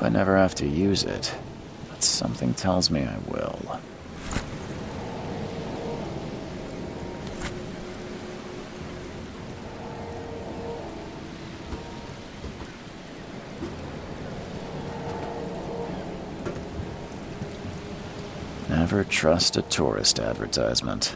I never have to use it, but something tells me I will. Never trust a tourist advertisement.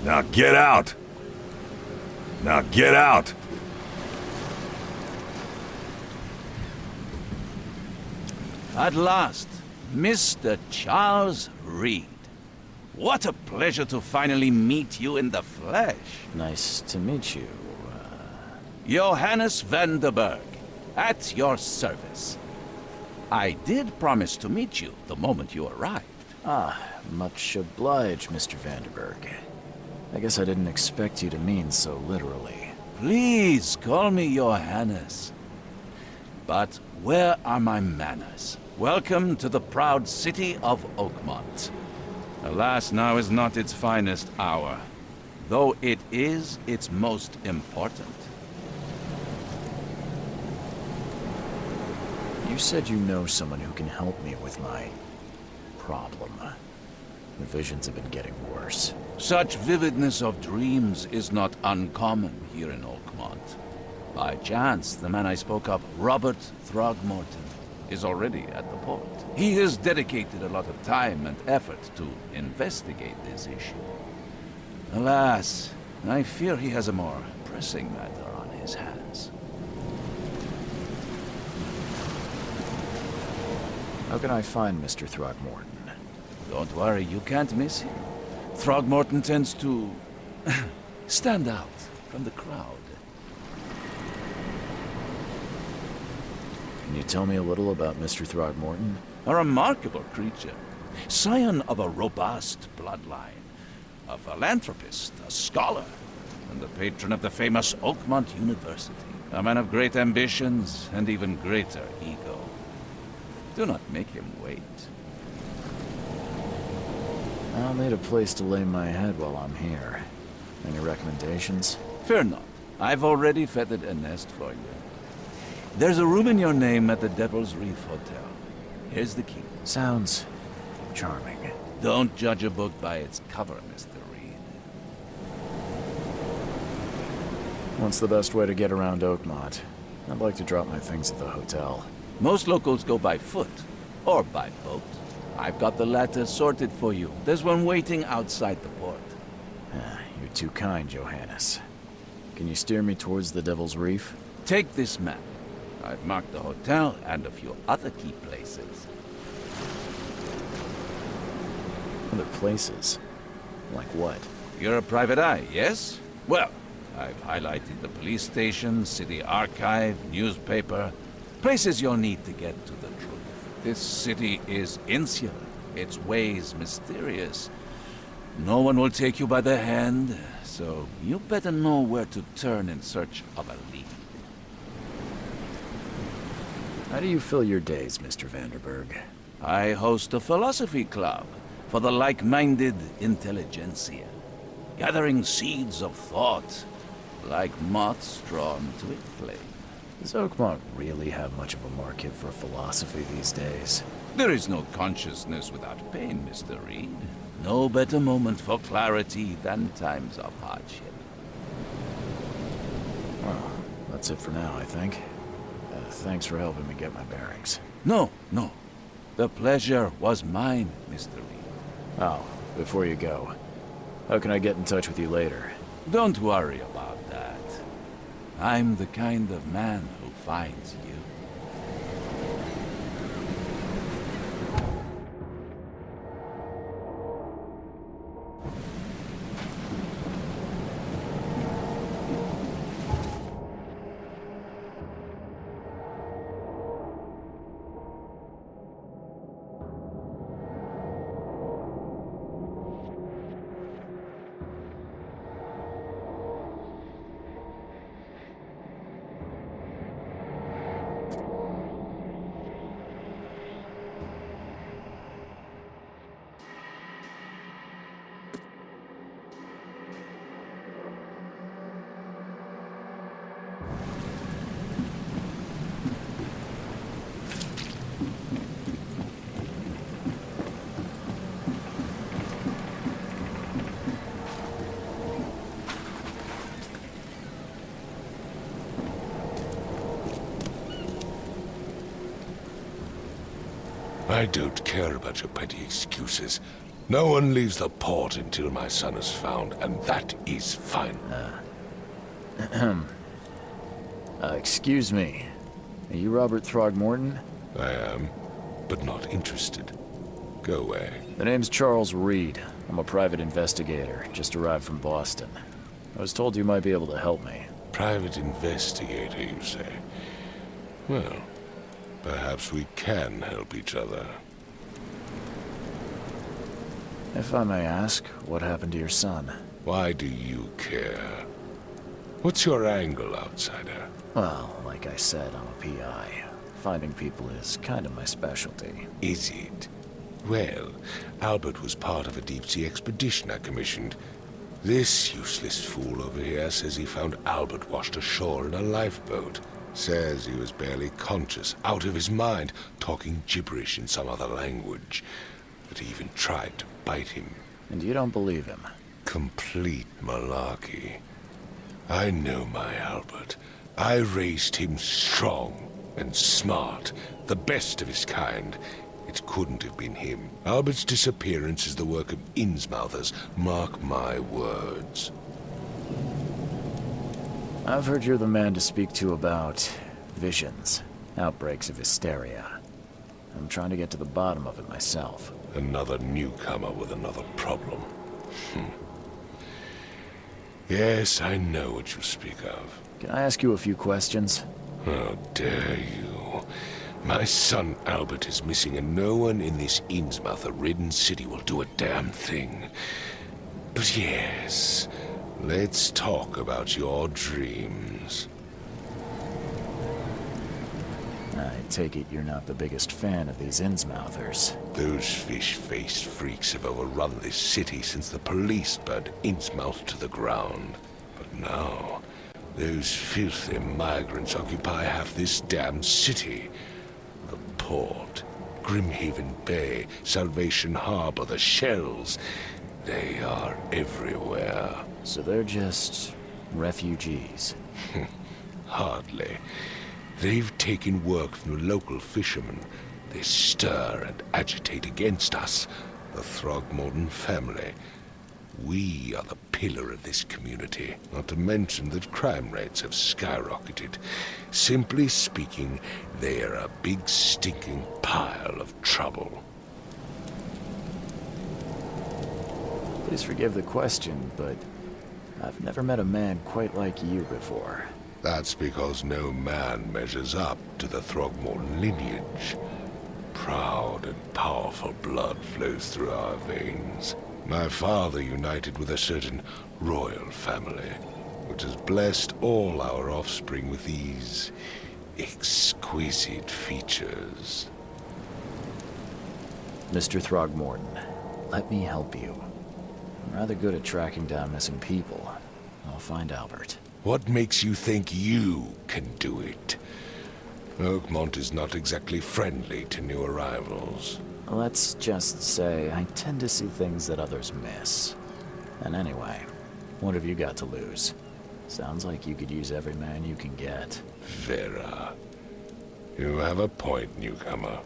Now get out! Now get out! At last, Mr. Charles Reed. What a pleasure to finally meet you in the flesh. Nice to meet you. Johannes van der Berg, at your service. I did promise to meet you the moment you arrived. Ah, much obliged, Mr. Vanderberg. I guess I didn't expect you to mean so literally. Please call me Johannes. But where are my manners? Welcome to the proud city of Oakmont. Alas, now is not its finest hour, though it is its most important. You said you know someone who can help me with my problem. The visions have been getting worse. Such vividness of dreams is not uncommon here in Oakmont. By chance, the man I spoke of, Robert Throgmorton, is already at the port. He has dedicated a lot of time and effort to investigate this issue. Alas, I fear he has a more pressing matter on his hands. How can I find Mr. Throgmorton? Don't worry, you can't miss him. Throgmorton tends to stand out from the crowd. Can you tell me a little about Mr. Throgmorton? A remarkable creature. Scion of a robust bloodline. A philanthropist, a scholar, and the patron of the famous Oakmont University. A man of great ambitions and even greater ego. Do not make him wait. I'll need a place to lay my head while I'm here. Any recommendations? Fear not. I've already feathered a nest for you. There's a room in your name at the Devil's Reef Hotel. Here's the key. Sounds charming. Don't judge a book by its cover, Mr. Reed. What's the best way to get around Oakmont? I'd like to drop my things at the hotel. Most locals go by foot, or by boat. I've got the latter sorted for you. There's one waiting outside the port. You're too kind, Johannes. Can you steer me towards the Devil's Reef? Take this map. I've marked the hotel and a few other key places. Other places? Like what? You're a private eye, yes? Well, I've highlighted the police station, city archive, newspaper, places you'll need to get to the truth. This city is insular, its ways mysterious. No one will take you by the hand, so you better know where to turn in search of a lead. How do you fill your days, Mr. Vanderberg? I host a philosophy club for the like-minded intelligentsia, gathering seeds of thought like moths drawn to a flame. Does Oakmont really have much of a market for philosophy these days? There is no consciousness without pain, Mr. Reed. No better moment for clarity than times of hardship. Well, that's it for now, I think. Thanks for helping me get my bearings. No. The pleasure was mine, Mr. Reed. Oh, before you go, how can I get in touch with you later? Don't worry about that. I'm the kind of man who finds you. I don't care about your petty excuses. No one leaves the port until my son is found, and that is fine. Excuse me. Are you Robert Throgmorton? I am, but not interested. Go away. The name's Charles Reed. I'm a private investigator, just arrived from Boston. I was told you might be able to help me. Private investigator, you say? Well, perhaps we can help each other. If I may ask, what happened to your son? Why do you care? What's your angle, outsider? Well, like I said, I'm a PI. Finding people is kind of my specialty. Is it? Well, Albert was part of a deep-sea expedition I commissioned. This useless fool over here says he found Albert washed ashore in a lifeboat. Says he was barely conscious, out of his mind, talking gibberish in some other language. That he even tried to bite him. And you don't believe him? Complete malarkey. I know my Albert. I raised him strong and smart, the best of his kind. It couldn't have been him. Albert's disappearance is the work of Innsmouthers, mark my words. I've heard you're the man to speak to about visions, outbreaks of hysteria. I'm trying to get to the bottom of it myself. Another newcomer with another problem. Yes, I know what you speak of. Can I ask you a few questions? How dare you? My son Albert is missing, and no one in this Innsmouther-ridden city will do a damn thing. But yes, let's talk about your dreams. I take it you're not the biggest fan of these Innsmouthers. Those fish-faced freaks have overrun this city since the police burned Innsmouth to the ground. But now, those filthy migrants occupy half this damn city. The port, Grimhaven Bay, Salvation Harbor, the shells. They are everywhere. So they're just refugees? Hardly. They've taken work from the local fishermen. They stir and agitate against us, the Throgmorton family. We are the pillar of this community, not to mention that crime rates have skyrocketed. Simply speaking, they are a big stinking pile of trouble. Please forgive the question, but I've never met a man quite like you before. That's because no man measures up to the Throgmorton lineage. Proud and powerful blood flows through our veins. My father united with a certain royal family, which has blessed all our offspring with these exquisite features. Mr. Throgmorton, let me help you. I'm rather good at tracking down missing people. I'll find Albert. What makes you think you can do it? Oakmont is not exactly friendly to new arrivals. Let's just say I tend to see things that others miss. And anyway, what have you got to lose? Sounds like you could use every man you can get. Vera. You have a point, newcomer.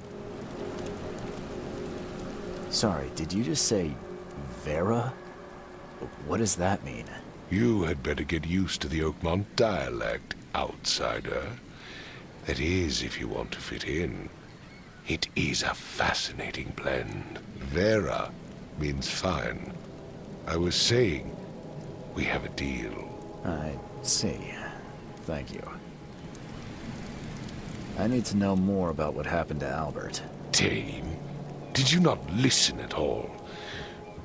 Sorry, did you just say Vera? What does that mean? You had better get used to the Oakmont dialect, outsider. That is, if you want to fit in. It is a fascinating blend. Vera means fine. I was saying, we have a deal. I see. Thank you. I need to know more about what happened to Albert. Dane, did you not listen at all?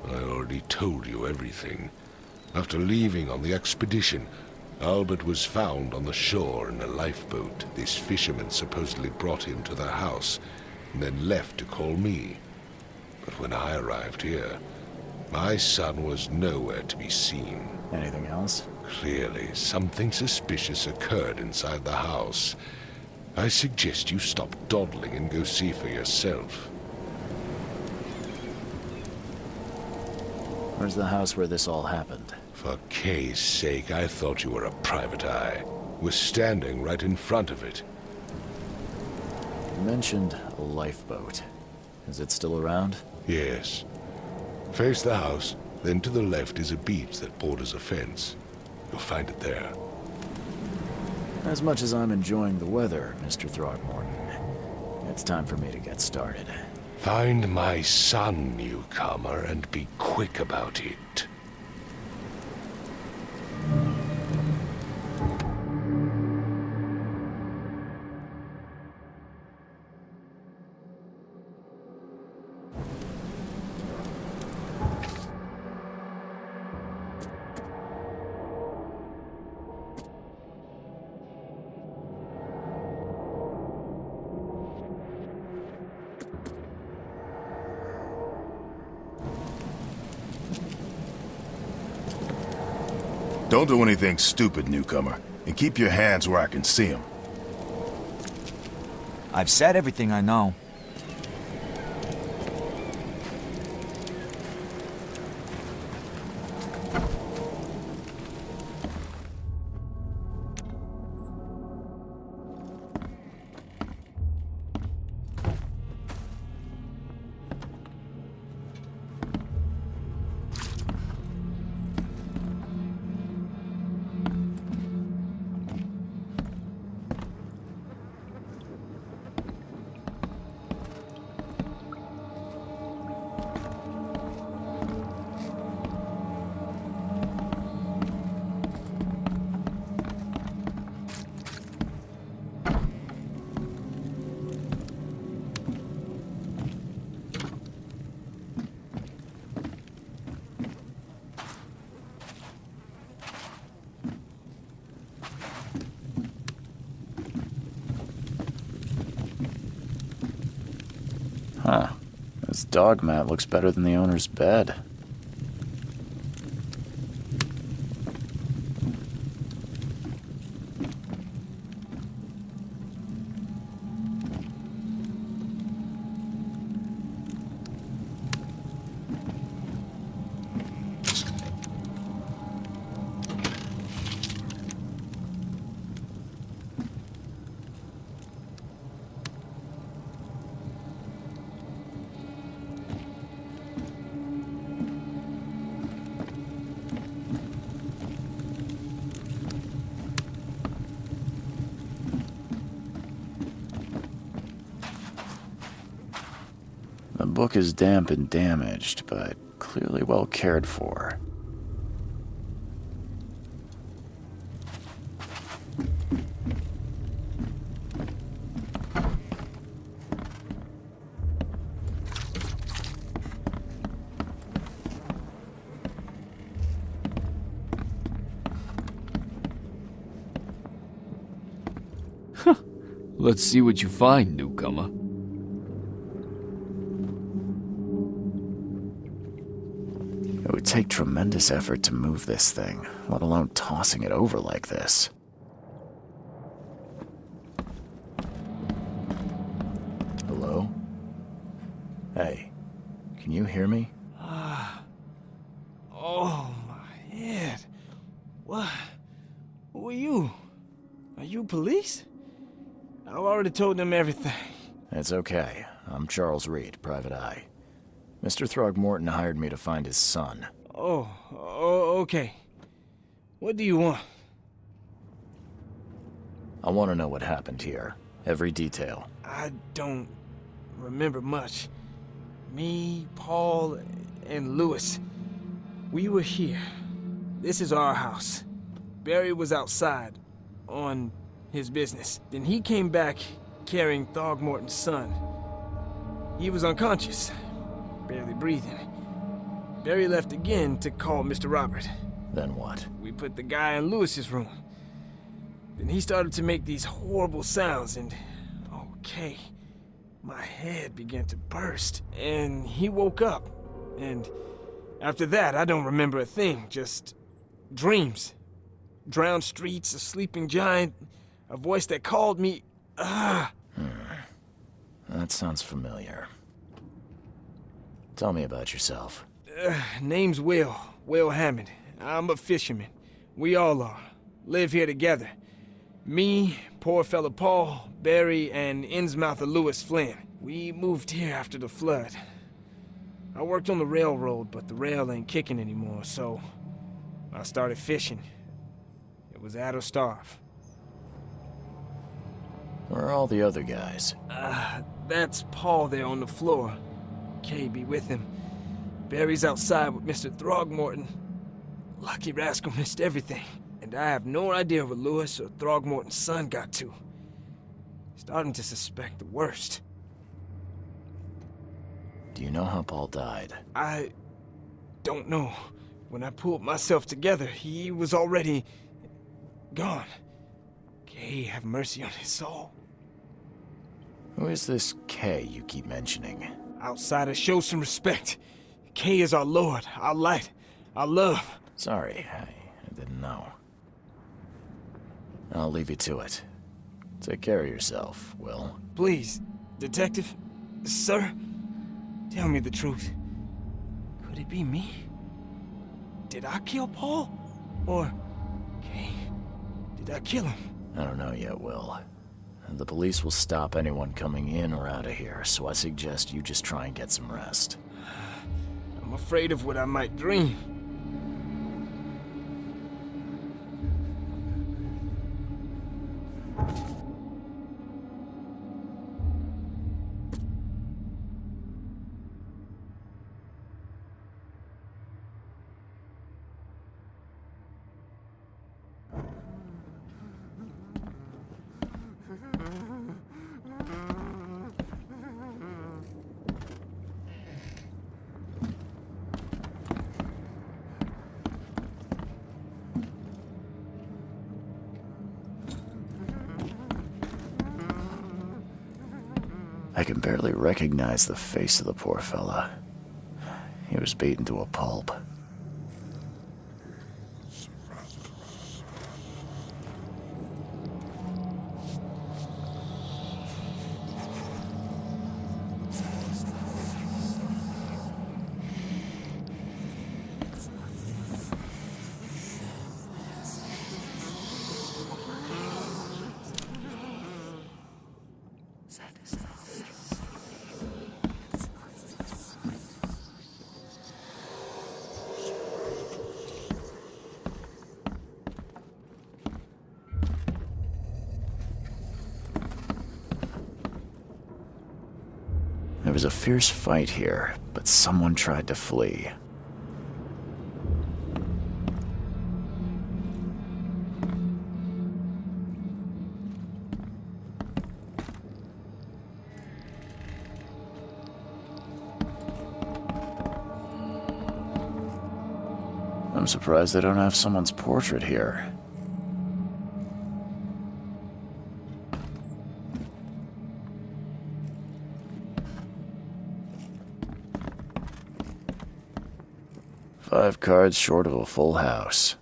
I already told you everything. After leaving on the expedition, Albert was found on the shore in a lifeboat. This fisherman supposedly brought him to their house, and then left to call me. But when I arrived here, my son was nowhere to be seen. Anything else? Clearly, something suspicious occurred inside the house. I suggest you stop dawdling and go see for yourself. Where's the house where this all happened? For Kay's sake, I thought you were a private eye. We're standing right in front of it. You mentioned a lifeboat. Is it still around? Yes. Face the house, then to the left is a beach that borders a fence. You'll find it there. As much as I'm enjoying the weather, Mr. Throgmorton, it's time for me to get started. Find my son, newcomer, and be quick about it. Don't do anything stupid, newcomer, and keep your hands where I can see them. I've said everything I know. Huh. This dog mat looks better than the owner's bed. The book is damp and damaged, but Clearly well cared for. Let's see what you find, newcomer. It would take tremendous effort to move this thing, let alone tossing it over like this. Hello? Hey, can you hear me? Oh, my head. What? Who are you? Are you police? I've already told them everything. It's okay. I'm Charles Reed, Private Eye. Mr. Throgmorton hired me to find his son. Oh, okay. What do you want? I want to know what happened here. Every detail. I don't remember much. Me, Paul, and Lewis, we were here. This is our house. Barry was outside, on his business. Then he came back carrying Throgmorton's son. He was unconscious, barely breathing. Barry left again to call Mr. Robert. Then what? We put the guy in Lewis's room. Then he started to make these horrible sounds and, okay, my head began to burst. And he woke up. And after that, I don't remember a thing, just dreams. Drowned streets, a sleeping giant, a voice that called me, That sounds familiar. Tell me about yourself. Name's Will Hammond. I'm a fisherman. We all are. Live here together. Me, poor fella Paul, Barry, and Innsmouther Lewis Flynn. We moved here after the flood. I worked on the railroad, but the rail ain't kicking anymore, so I started fishing. It was at or starve. Where are all the other guys? That's Paul there on the floor. Kay be with him. Barry's outside with Mr. Throgmorton. Lucky rascal missed everything. And I have no idea where Lewis or Throgmorton's son got to. Starting to suspect the worst. Do you know how Paul died? I don't know. When I pulled myself together, he was already gone. Kay have mercy on his soul. Who is this K you keep mentioning? Outsiders, show some respect. Kay is our lord, our light, our love. Sorry, I didn't know. I'll leave you to it. Take care of yourself, Will. Please, detective, sir, tell me the truth. Could it be me? Did I kill Paul? Or, Kay, did I kill him? I don't know yet, Will. The police will stop anyone coming in or out of here, so I suggest you just try and get some rest. I'm afraid of what I might dream. I can barely recognize the face of the poor fella. He was beaten to a pulp. There was a fierce fight here, but someone tried to flee. I'm surprised they don't have someone's portrait here. Five cards short of a full house.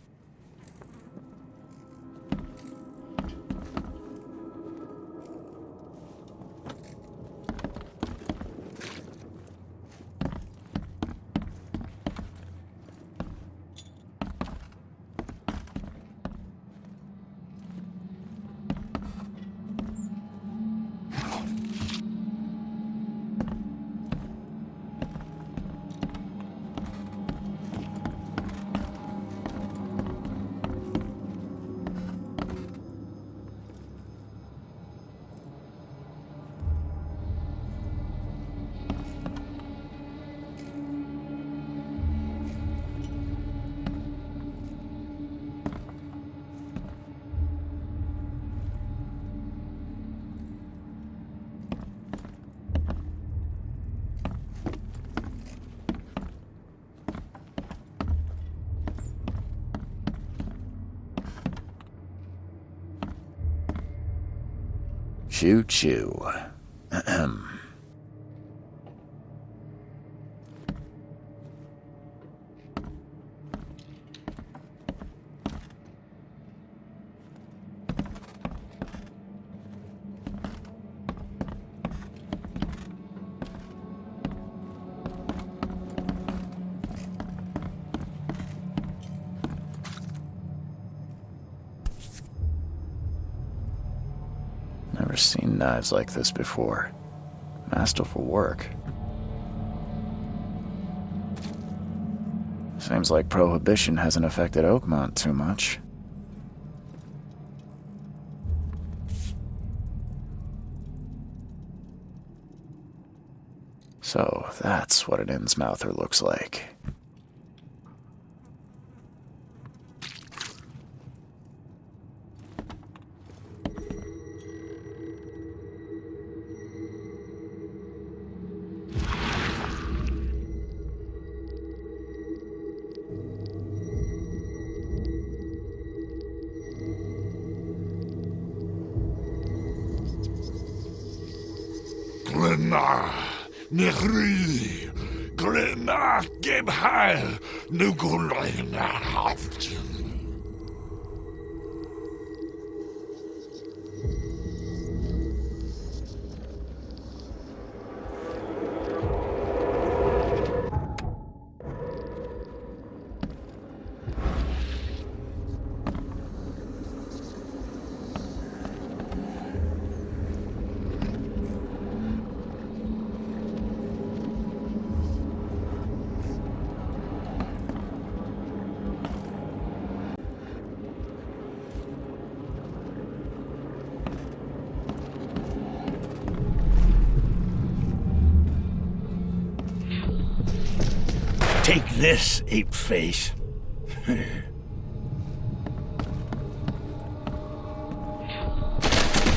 Choo choo. Ahem. Never seen knives like this before. Masterful work. Seems like Prohibition hasn't affected Oakmont too much. So that's what an Innsmouther looks like. Nechri, Glenna, Gebheil, Nugulina Haft. Take this, ape face.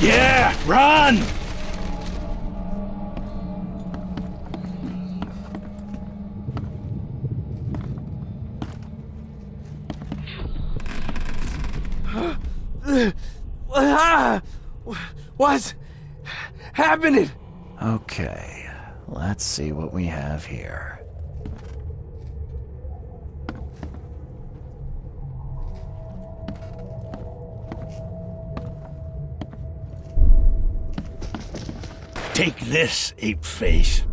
Yeah, run! What's happening? Okay, let's see what we have here. Take this, ape face.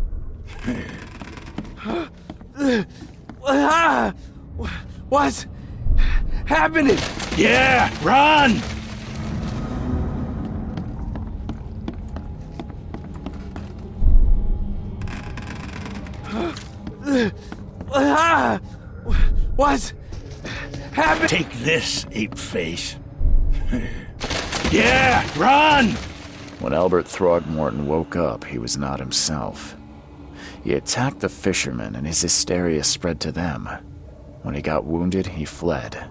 What's happening? Yeah, run! What's happening? Take this, ape face. Yeah, run! When Albert Throgmorton woke up, he was not himself. He attacked the fishermen, and his hysteria spread to them. When he got wounded, he fled.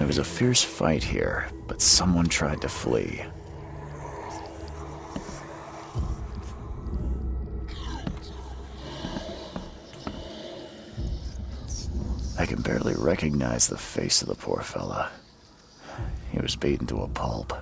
There was a fierce fight here, but someone tried to flee. I can barely recognize the face of the poor fella. He was beaten to a pulp.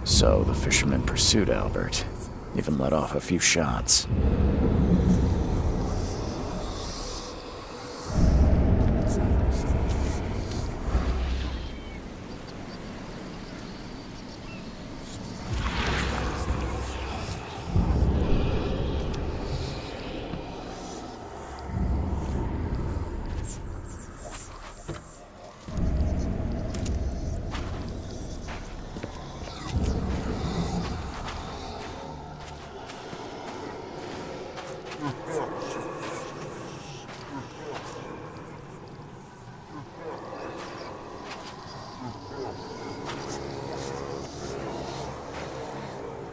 So the fisherman pursued Albert, even let off a few shots.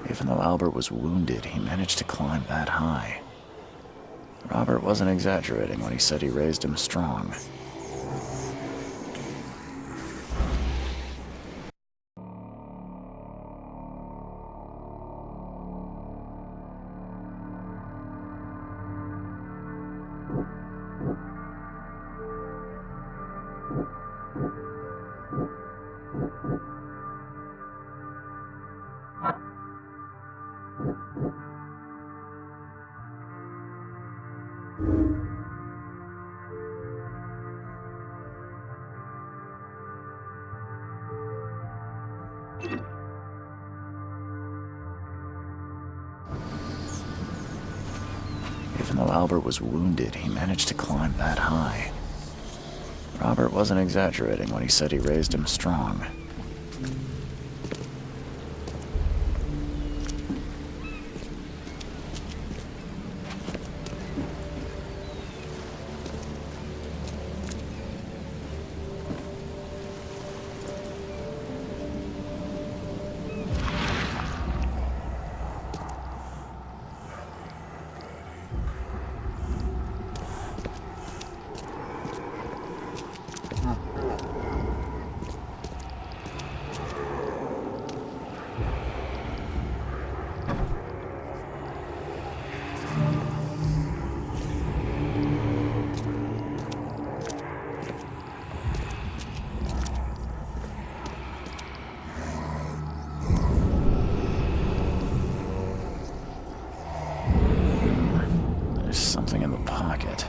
Even though Albert was wounded, he managed to climb that high. Robert wasn't exaggerating when he said he raised him strong. Even though Albert was wounded, he managed to climb that high. Robert wasn't exaggerating when he said he raised him strong. There's something in the pocket.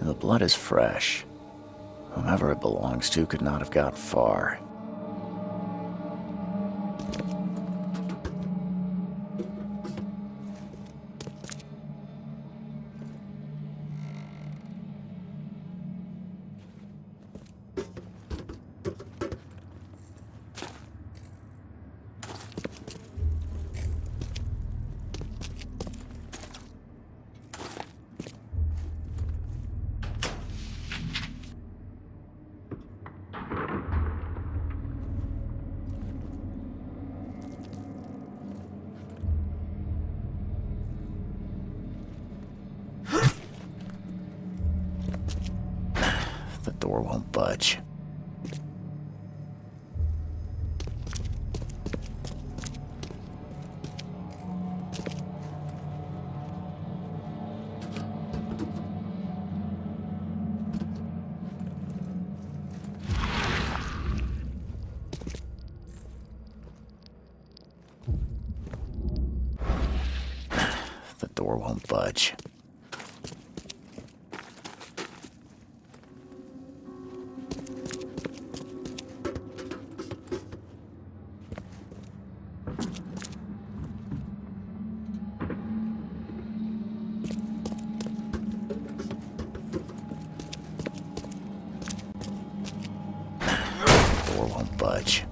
The blood is fresh. Whomever it belongs to could not have got far. The door won't budge. The door won't budge. Door won't budge.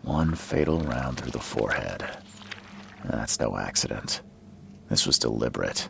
One fatal round through the forehead. That's no accident. This was deliberate.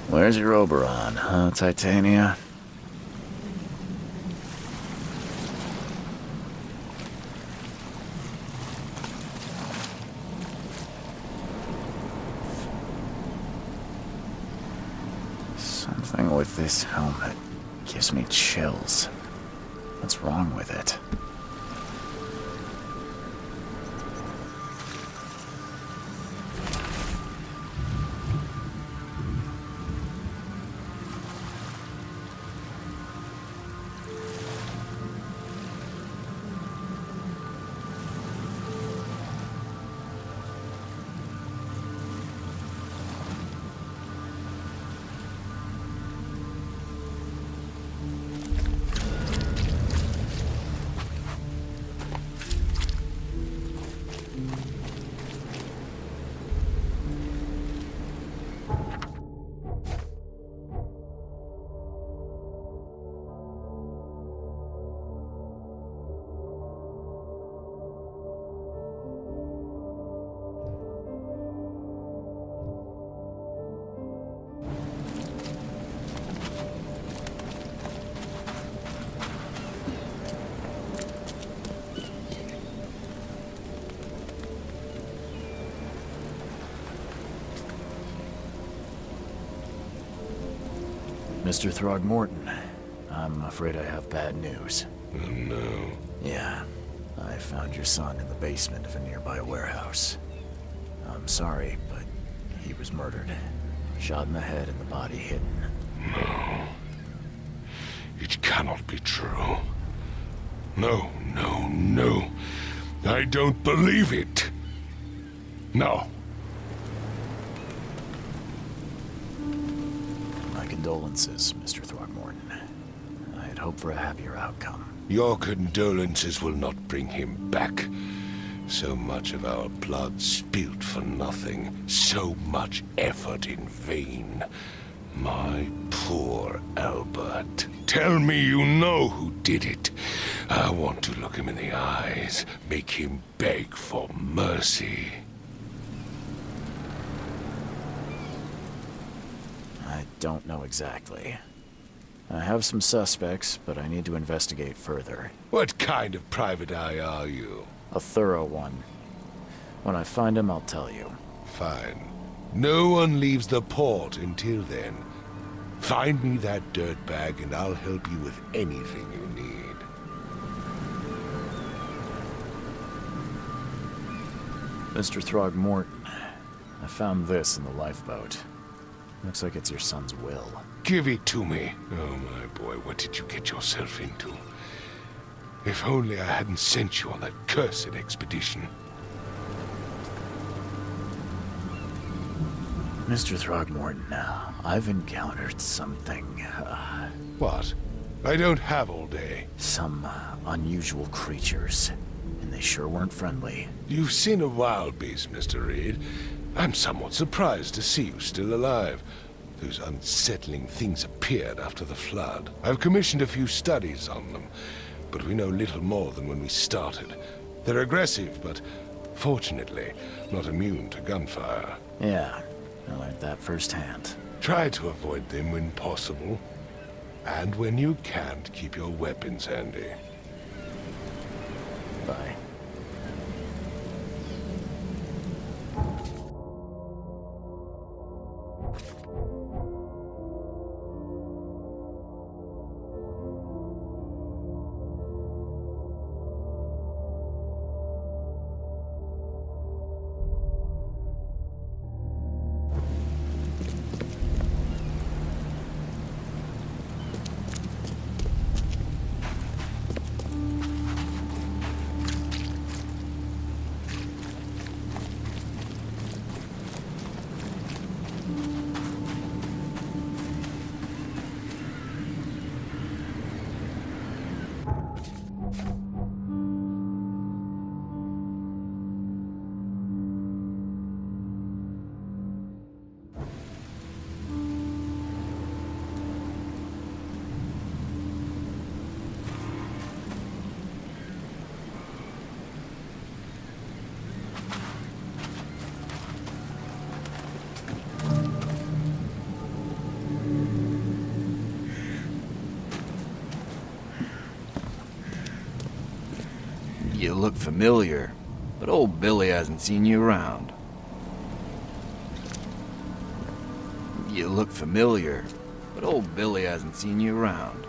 Where's your Oberon, huh, Titania? Something with this helmet gives me chills. What's wrong with it? Mr. Throgmorton, I'm afraid I have bad news. Oh, no. Yeah, I found your son in the basement of a nearby warehouse. I'm sorry, but he was murdered. Shot in the head and the body hidden. No. It cannot be true. No, no, no. I don't believe it. No. My condolences, Mr. Throgmorton. I had hoped for a happier outcome. Your condolences will not bring him back. So much of our blood spilt for nothing. So much effort in vain. My poor Albert. Tell me you know who did it. I want to look him in the eyes. Make him beg for mercy. I don't know exactly. I have some suspects, but I need to investigate further. What kind of private eye are you? A thorough one. When I find him, I'll tell you. Fine. No one leaves the port until then. Find me that dirtbag and I'll help you with anything you need. Mr. Throgmorton, I found this in the lifeboat. Looks like it's your son's will. Give it to me. Oh, my boy, what did you get yourself into? If only I hadn't sent you on that cursed expedition. Mr. Throgmorton, I've encountered something, What? I don't have all day. some unusual creatures, and they sure weren't friendly. You've seen a wild beast, Mr. Reed. I'm somewhat surprised to see you still alive. Those unsettling things appeared after the flood. I've commissioned a few studies on them, but we know little more than when we started. They're aggressive, but fortunately not immune to gunfire. Yeah, I learned that firsthand. Try to avoid them when possible. And when you can't, keep your weapons handy. Bye. You look familiar, but old Billy hasn't seen you around. You look familiar, but old Billy hasn't seen you around.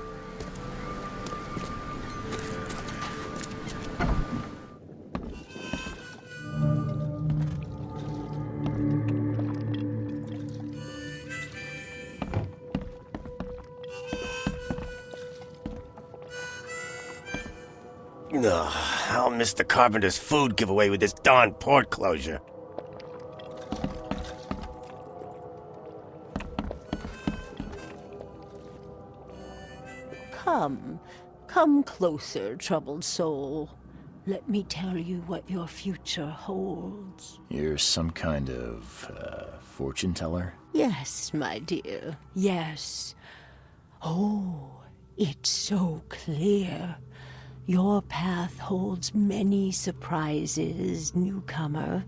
Ugh, I'll miss the carpenter's food giveaway with this darn port closure. Come closer, troubled soul. Let me tell you what your future holds. You're some kind of, fortune teller? Yes, my dear, yes. Oh, it's so clear. Your path holds many surprises, newcomer.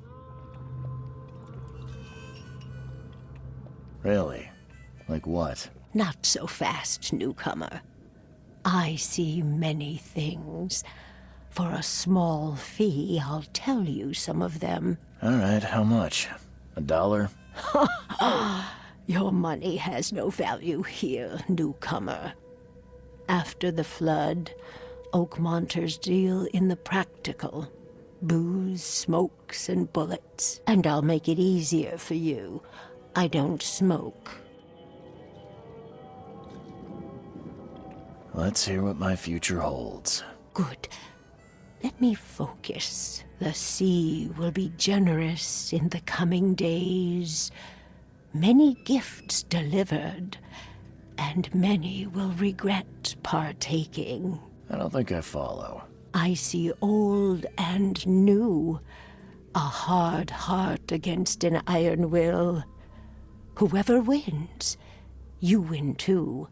Really? Like what? Not so fast, newcomer. I see many things. For a small fee, I'll tell you some of them. All right, how much? $1? Your money has no value here, newcomer. After the flood, Oakmonters deal in the practical. Booze, smokes, and bullets. And I'll make it easier for you. I don't smoke. Let's hear what my future holds. Good. Let me focus. The sea will be generous in the coming days. Many gifts delivered, and many will regret partaking. I don't think I follow. I see old and new. A hard heart against an iron will. Whoever wins, you win too.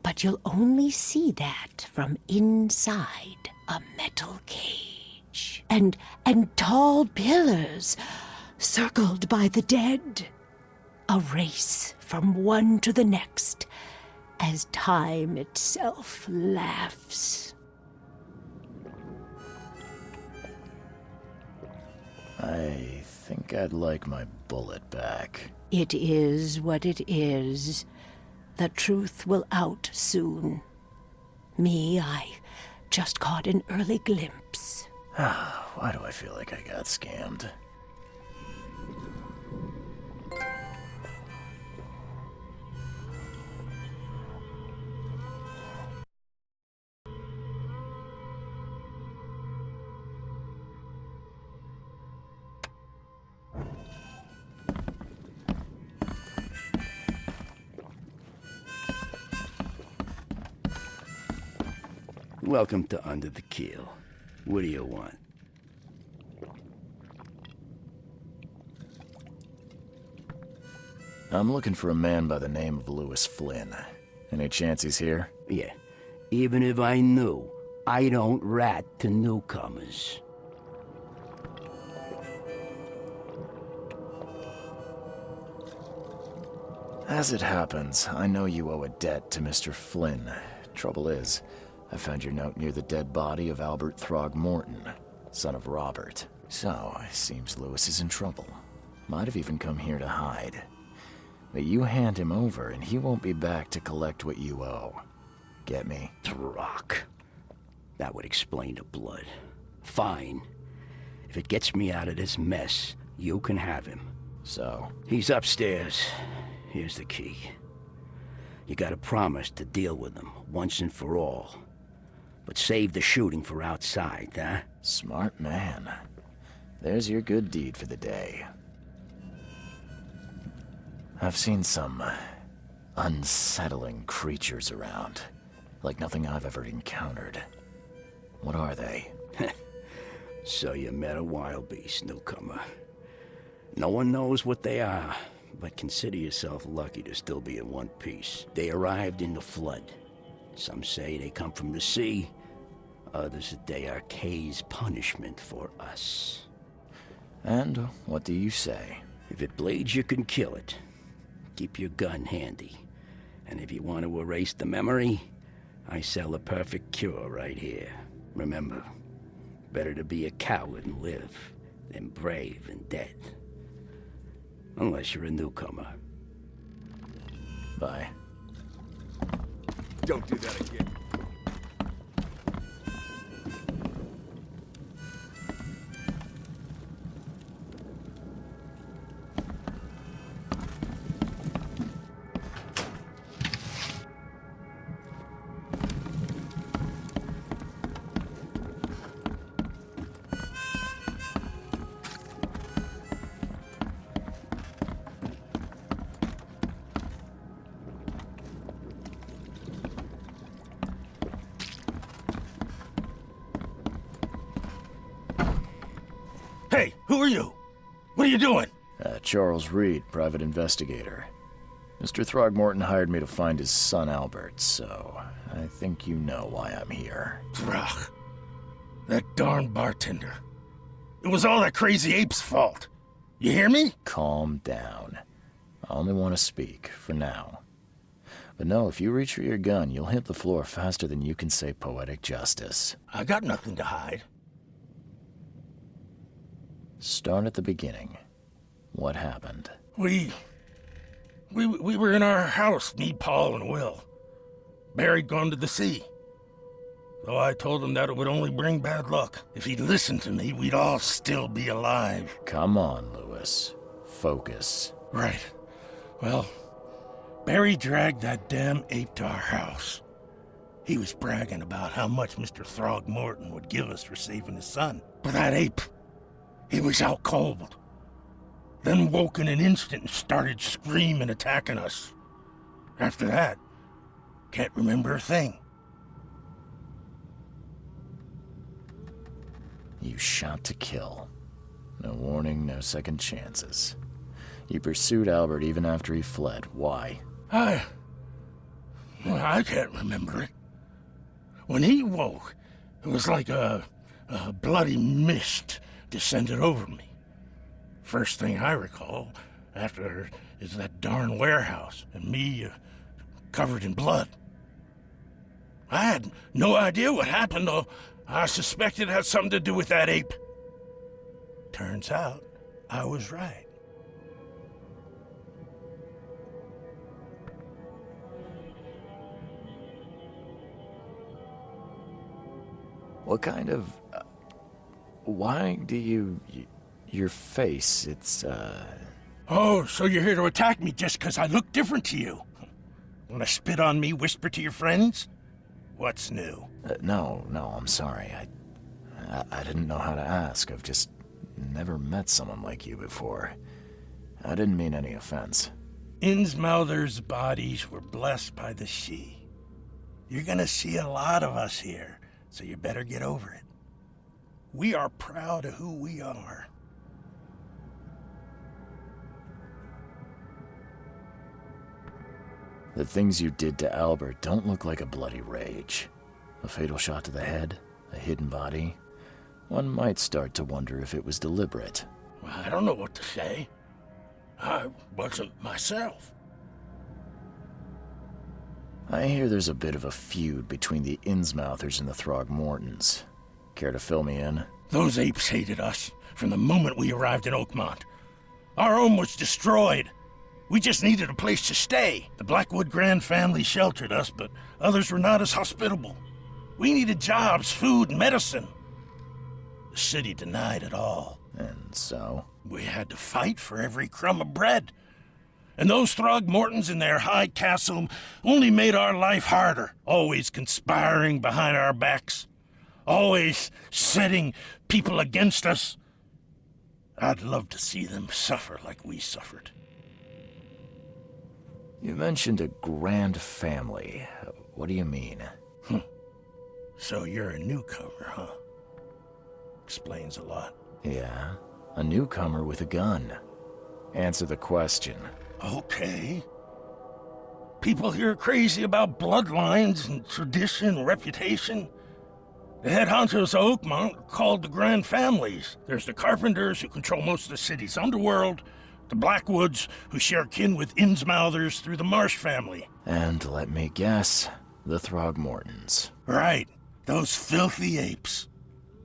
But you'll only see that from inside a metal cage. And tall pillars circled by the dead. A race from one to the next as time itself laughs. I think I'd like my bullet back. It is what it is. The truth will out soon. Me, I just caught an early glimpse. Why do I feel like I got scammed? Welcome to Under the Keel. What do you want? I'm looking for a man by the name of Lewis Flynn. Any chance he's here? Yeah. Even if I knew, I don't rat to newcomers. As it happens, I know you owe a debt to Mr. Flynn. Trouble is, I found your note near the dead body of Albert Throgmorton, son of Robert. So, it seems Lewis is in trouble. Might have even come here to hide. But you hand him over and he won't be back to collect what you owe. Get me? Throg. That would explain the blood. Fine. If it gets me out of this mess, you can have him. So? He's upstairs. Here's the key. You gotta promise to deal with him, once and for all. But save the shooting for outside, huh? Smart man. There's your good deed for the day. I've seen some unsettling creatures around. Like nothing I've ever encountered. What are they? So you met a wild beast, newcomer. No one knows what they are, but consider yourself lucky to still be in one piece. They arrived in the flood. Some say they come from the sea. Others that they are Kay's punishment for us. And what do you say? If it bleeds, you can kill it. Keep your gun handy. And if you want to erase the memory, I sell a perfect cure right here. Remember, better to be a coward and live than brave and dead. Unless you're a newcomer. Bye. Don't do that again. Hey, who are you? What are you doing? Charles Reed, private investigator. Mr. Throgmorton hired me to find his son Albert, so I think you know why I'm here. Throg. That darn bartender. It was all that crazy ape's fault. You hear me? Calm down. I only want to speak, for now. But no, if you reach for your gun, you'll hit the floor faster than you can say poetic justice. I got nothing to hide. Start at the beginning. What happened? We were in our house, me, Paul, and Will. Barry'd gone to the sea. Though I told him that it would only bring bad luck. If he'd listened to me, we'd all still be alive. Come on, Lewis. Focus. Right. Well, Barry dragged that damn ape to our house. He was bragging about how much Mr. Throgmorton would give us for saving his son. But that ape, he was out cold. Then woke in an instant and started screaming, attacking us. After that, can't remember a thing. You shot to kill. No warning, no second chances. You pursued Albert even after he fled. Why? I can't remember it. When he woke, it was like a bloody mist descended over me. First thing I recall after is that darn warehouse and me covered in blood. I had no idea what happened, though I suspected it had something to do with that ape. Turns out I was right. What kind of... why do you... your face, it's, Oh, so you're here to attack me just because I look different to you? Want to spit on me, whisper to your friends? What's new? No, I'm sorry. I didn't know how to ask. I've just never met someone like you before. I didn't mean any offense. Innsmouther's bodies were blessed by the sea. You're gonna see a lot of us here, so you better get over it. We are proud of who we are. The things you did to Albert don't look like a bloody rage. A fatal shot to the head, a hidden body. One might start to wonder if it was deliberate. Well, I don't know what to say. I wasn't myself. I hear there's a bit of a feud between the Innsmouthers and the Throgmortons. Care to fill me in? Those apes hated us from the moment we arrived in Oakmont. Our home was destroyed. We just needed a place to stay. The Blackwood Grand family sheltered us, but others were not as hospitable. We needed jobs, food, and medicine. The city denied it all. And so? We had to fight for every crumb of bread. And those Throgmortons in their high castle only made our life harder, always conspiring behind our backs, always setting people against us. I'd love to see them suffer like we suffered. You mentioned a grand family. What do you mean? So you're a newcomer, huh? Explains a lot. Yeah, a newcomer with a gun. Answer the question. Okay. People here are crazy about bloodlines and tradition and reputation. The head honchos of Oakmont are called the Grand Families. There's the Carpenters, who control most of the city's underworld, the Blackwoods, who share kin with Innsmouthers through the Marsh family. And let me guess, the Throgmortons. Right, those filthy apes.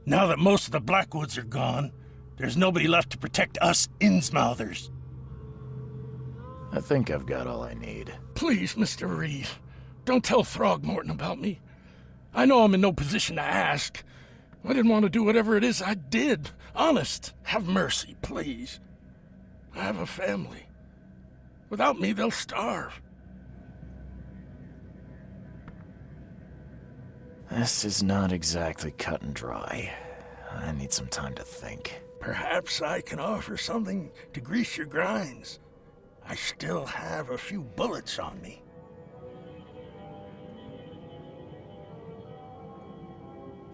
Now that most of the Blackwoods are gone, there's nobody left to protect us Innsmouthers. I think I've got all I need. Please, Mr. Reed, don't tell Throgmorton about me. I know I'm in no position to ask. I didn't want to do whatever it is I did. Honest, have mercy, please. I have a family. Without me, they'll starve. This is not exactly cut and dry. I need some time to think. Perhaps I can offer something to grease your grinds. I still have a few bullets on me.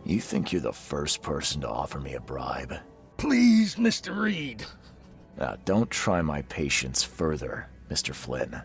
You think you're the first person to offer me a bribe? Please, Mr. Reed. Now, don't try my patience further, Mr. Flynn.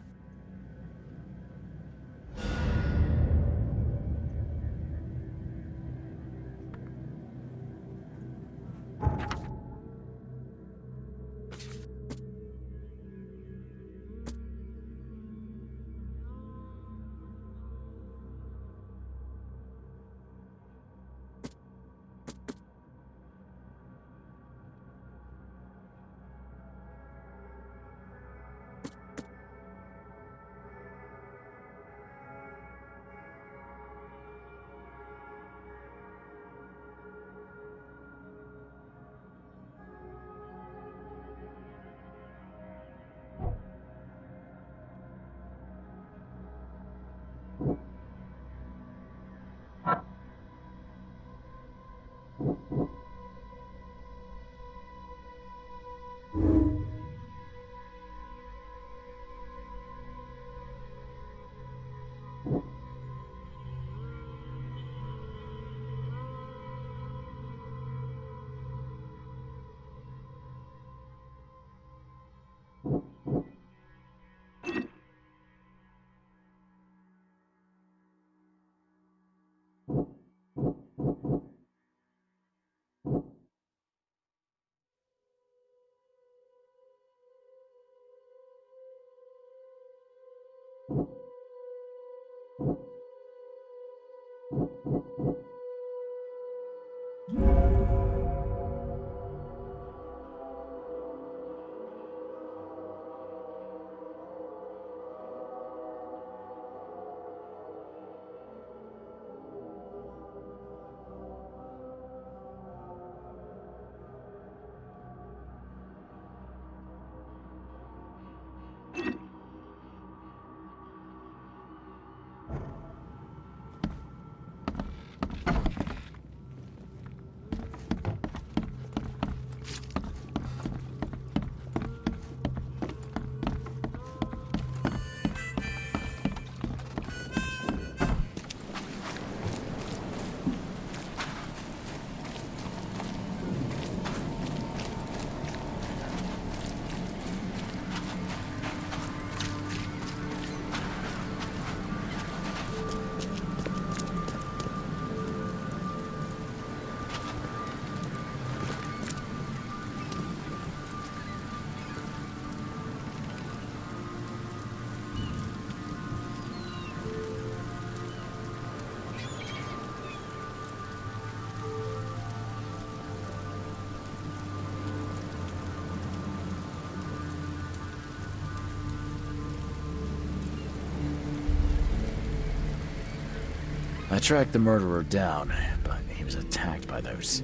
I tracked the murderer down, but he was attacked by those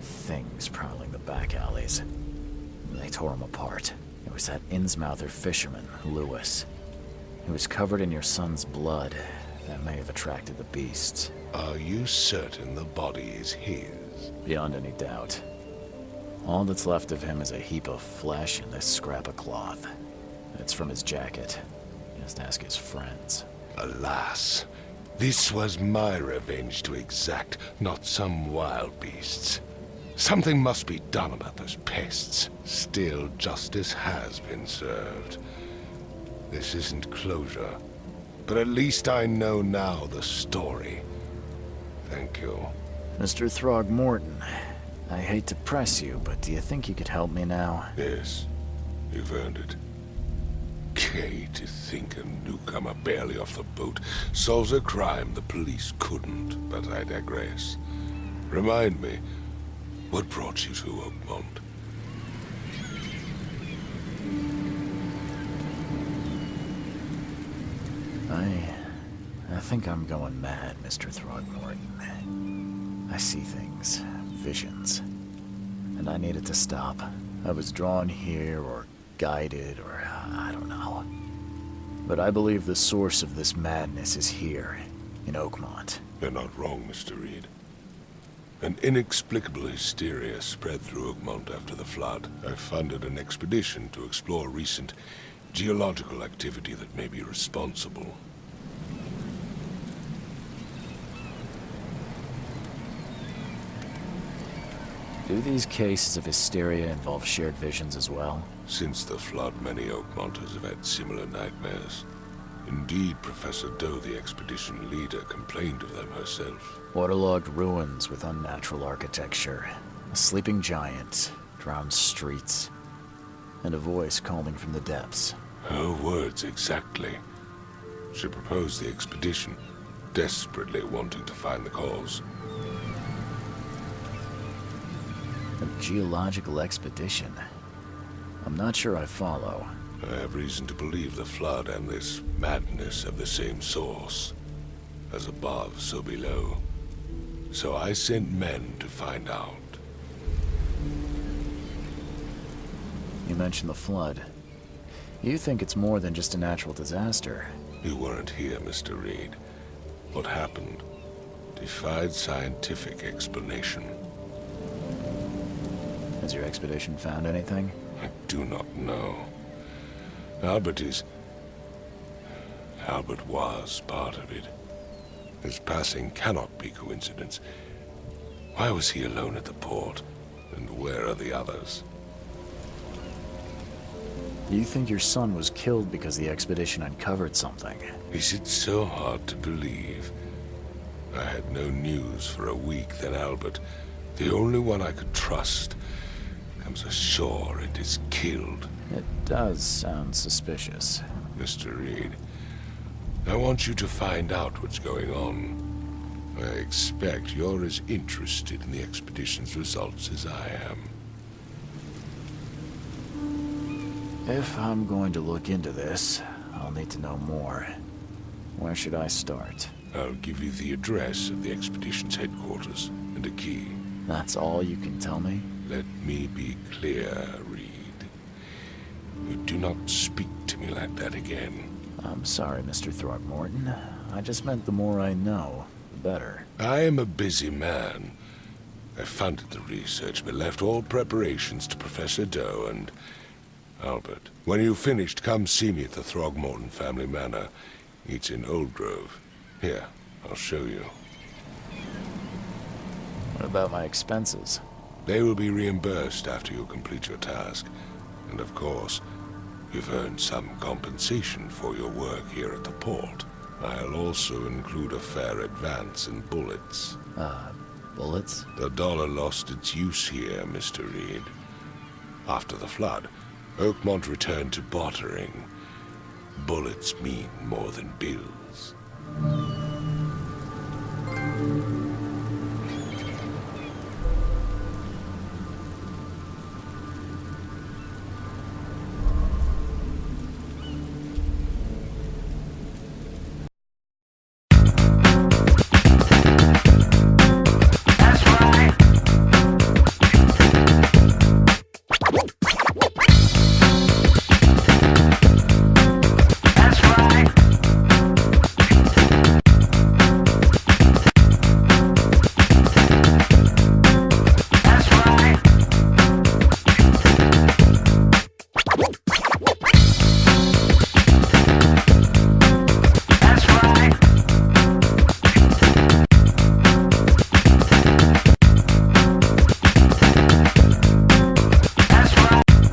things prowling the back alleys. They tore him apart. It was that Innsmouther fisherman, Lewis. He was covered in your son's blood. That may have attracted the beasts. Are you certain the body is his? Beyond any doubt. All that's left of him is a heap of flesh and this scrap of cloth. It's from his jacket. Just ask his friends. Alas, this was my revenge to exact, not some wild beast's. Something must be done about those pests. Still, justice has been served. This isn't closure, but at least I know now the story. Thank you. Mr. Throgmorton, I hate to press you, but do you think you could help me now? Yes, you've earned it. Gay to think a newcomer barely off the boat solves a crime the police couldn't, but I digress. Remind me, what brought you to Oakmont? I think I'm going mad, Mr. Throgmorton. I see things, visions, and I needed to stop. I was drawn here, or guided, or I don't know. But I believe the source of this madness is here, in Oakmont. You're not wrong, Mr. Reed. An inexplicable hysteria spread through Oakmont after the flood. I funded an expedition to explore recent geological activity that may be responsible. Do these cases of hysteria involve shared visions as well? Since the flood, many Oakmonters have had similar nightmares. Indeed, Professor Doe, the expedition leader, complained of them herself. Waterlogged ruins with unnatural architecture, a sleeping giant, drowned streets, and a voice calling from the depths. Her words exactly. She proposed the expedition, desperately wanting to find the cause. A geological expedition? I'm not sure I follow. I have reason to believe the flood and this madness have the same source. As above, so below. So I sent men to find out. You mentioned the flood. You think it's more than just a natural disaster. You weren't here, Mr. Reed. What happened defied scientific explanation. Has your expedition found anything? I do not know. Albert was part of it. His passing cannot be coincidence. Why was he alone at the port? And where are the others? You think your son was killed because the expedition uncovered something? Is it so hard to believe? I had no news for a week, then Albert, the only one I could trust, comes ashore and is killed. It does sound suspicious. Mr. Reed, I want you to find out what's going on. I expect you're as interested in the expedition's results as I am. If I'm going to look into this, I'll need to know more. Where should I start? I'll give you the address of the expedition's headquarters and a key. That's all you can tell me? Let me be clear, Reed. You do not speak to me like that again. I'm sorry, Mr. Throgmorton. I just meant the more I know, the better. I am a busy man. I funded the research, but left all preparations to Professor Doe and Albert. When you've finished, come see me at the Throgmorton family manor. It's in Old Grove. Here, I'll show you. What about my expenses? They will be reimbursed after you complete your task. And of course, you've earned some compensation for your work here at the port. I'll also include a fair advance in bullets. Bullets? The dollar lost its use here, Mr. Reed. After the flood, Oakmont returned to bartering. Bullets mean more than bills.